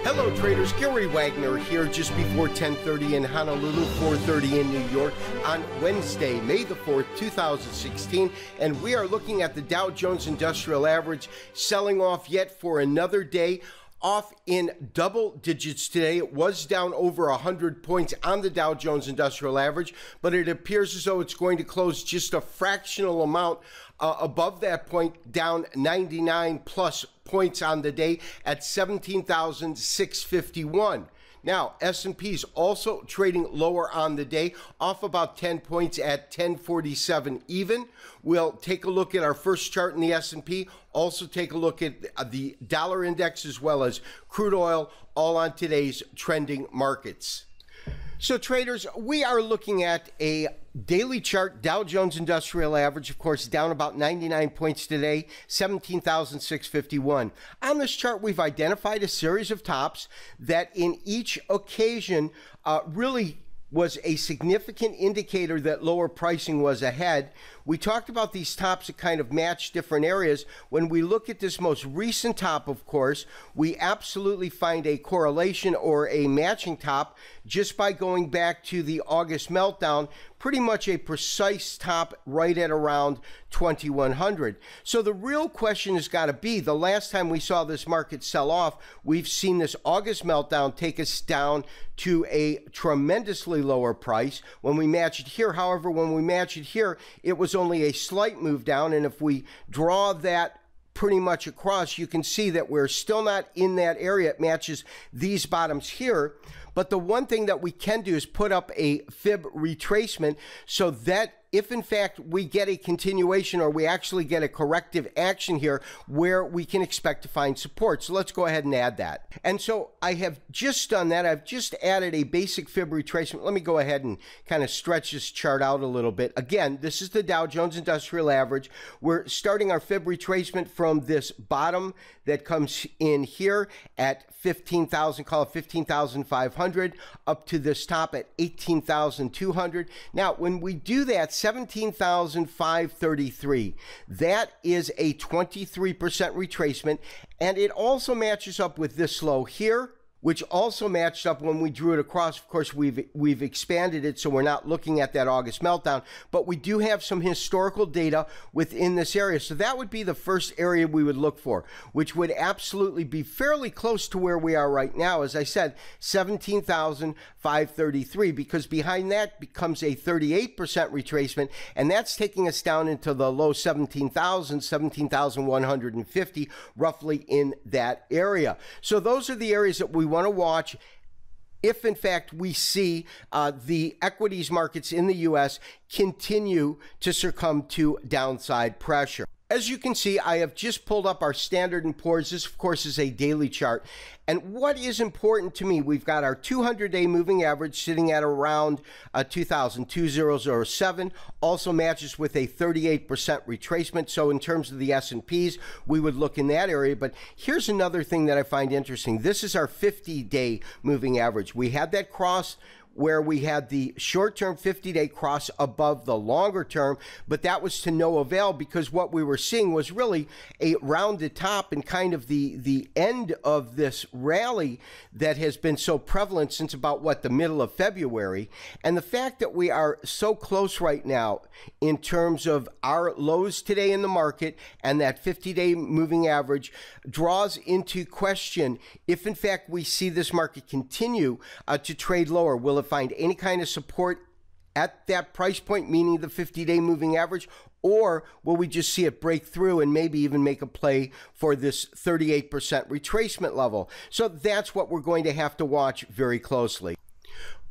Hello traders, Gary Wagner here just before 10:30 in Honolulu, 4:30 in New York on Wednesday, May the 4th, 2016, and we are looking at the Dow Jones Industrial Average selling off yet for another day. Off in double digits today. It was down over 100 points on the Dow Jones Industrial Average, but it appears as though it's going to close just a fractional amount above that point, down 99 plus points on the day at 17,651. Now, S&P's also trading lower on the day, off about 10 points at 1047 even. We'll take a look at our first chart in the S&P, also take a look at the dollar index as well as crude oil, all on today's trending markets. So traders, we are looking at a daily chart, Dow Jones Industrial Average, of course, down about 99 points today, 17,651. On this chart, we've identified a series of tops that in each occasion really was a significant indicator that lower pricing was ahead. We talked about these tops that kind of match different areas. When we look at this most recent top, of course, we absolutely find a correlation or a matching top just by going back to the August meltdown, pretty much a precise top right at around 2100. So the real question has got to be, the last time we saw this market sell off, we've seen this August meltdown take us down to a tremendously lower price. When we match it here, however, when we match it here, it was only a slight move down, and if we draw that pretty much across, you can see that we're still not in that area. It matches these bottoms here. But the one thing that we can do is put up a fib retracement so that if in fact we get a continuation or we actually get a corrective action here where we can expect to find support. So let's go ahead and add that. And so I have just done that. I've just added a basic fib retracement. Let me go ahead and kind of stretch this chart out a little bit. Again, this is the Dow Jones Industrial Average. We're starting our fib retracement from this bottom that comes in here at 15,000, call it 15,500, up to this top at 18,200. Now, when we do that, 17,533, that is a 23% retracement, and it also matches up with this low here, which also matched up when we drew it across. Of course, we've expanded it, so we're not looking at that August meltdown, but we do have some historical data within this area. So that would be the first area we would look for, which would absolutely be fairly close to where we are right now. As I said, 17,533, because behind that becomes a 38% retracement, and that's taking us down into the low 17,000, 17,150, roughly in that area. So those are the areas that we want to watch if in fact we see the equities markets in the US continue to succumb to downside pressure. As you can see, I have just pulled up our Standard & Poor's. This, of course, is a daily chart. And what is important to me, we've got our 200-day moving average sitting at around 2007, also matches with a 38% retracement. So in terms of the S&Ps, we would look in that area. But here's another thing that I find interesting. This is our 50-day moving average. We had that cross where we had the short-term 50-day cross above the longer term, but that was to no avail because what we were seeing was really a rounded top and kind of the end of this rally that has been so prevalent since about, what, the middle of February. And the fact that we are so close right now in terms of our lows today in the market and that 50-day moving average draws into question if, in fact, we see this market continue to trade lower. Will it find any kind of support at that price point, meaning the 50-day moving average, or will we just see it break through and maybe even make a play for this 38% retracement level? So that's what we're going to have to watch very closely.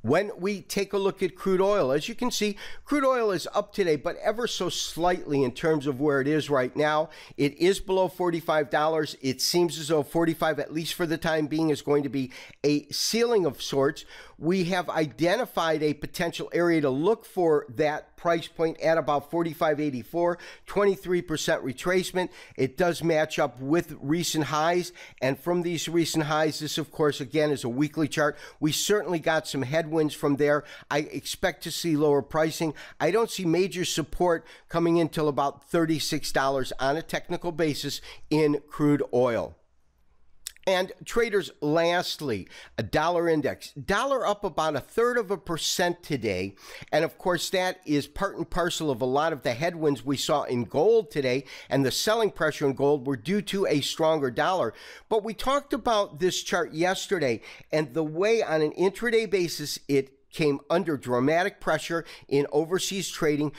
When we take a look at crude oil, as you can see, crude oil is up today, but ever so slightly in terms of where it is right now. It is below $45. It seems as though 45, at least for the time being, is going to be a ceiling of sorts. We have identified a potential area to look for that price point at about 45.84, 23% retracement. It does match up with recent highs, and from these recent highs, this of course again is a weekly chart. We certainly got some headwinds from there. I expect to see lower pricing. I don't see major support coming in till about $36 on a technical basis in crude oil. And traders, lastly, a dollar index. Dollar up about 1/3% today. And of course, that is part and parcel of a lot of the headwinds we saw in gold today. And the selling pressure in gold were due to a stronger dollar. But we talked about this chart yesterday and the way on an intraday basis it came under dramatic pressure in overseas trading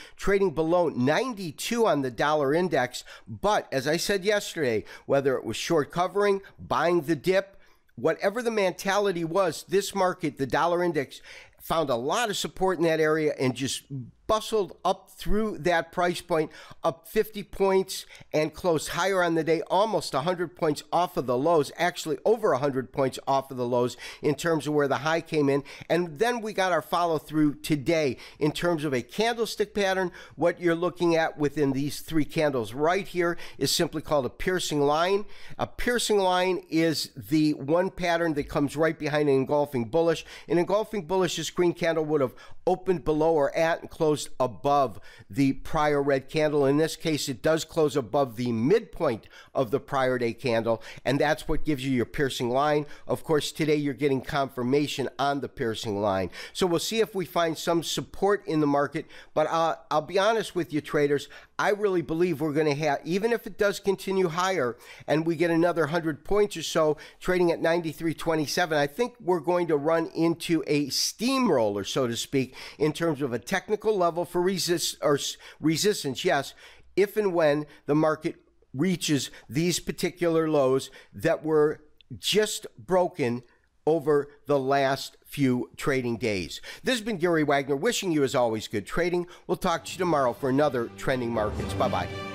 below 92 on the dollar index. But as I said yesterday, whether it was short covering, buying the dip, whatever the mentality was, this market, the dollar index, found a lot of support in that area and just bustled up through that price point, up 50 points and closed higher on the day, almost 100 points off of the lows, actually over 100 points off of the lows in terms of where the high came in. And then we got our follow through today in terms of a candlestick pattern. What you're looking at within these three candles right here is simply called a piercing line. A piercing line is the one pattern that comes right behind an engulfing bullish. An engulfing bullish, this green candle would have opened below or at and closed above the prior red candle. In this case, it does close above the midpoint of the prior day candle, and that's what gives you your piercing line. Of course, today you're getting confirmation on the piercing line. So we'll see if we find some support in the market, but I'll be honest with you, traders, I really believe we're going to have, even if it does continue higher and we get another 100 points or so trading at 93.27, I think we're going to run into a steamroller, so to speak, in terms of a technical level for resistance, yes, if and when the market reaches these particular lows that were just broken over the last few trading days. This has been Gary Wagner, wishing you, as always, good trading. We'll talk to you tomorrow for another Trending Markets. Bye-bye.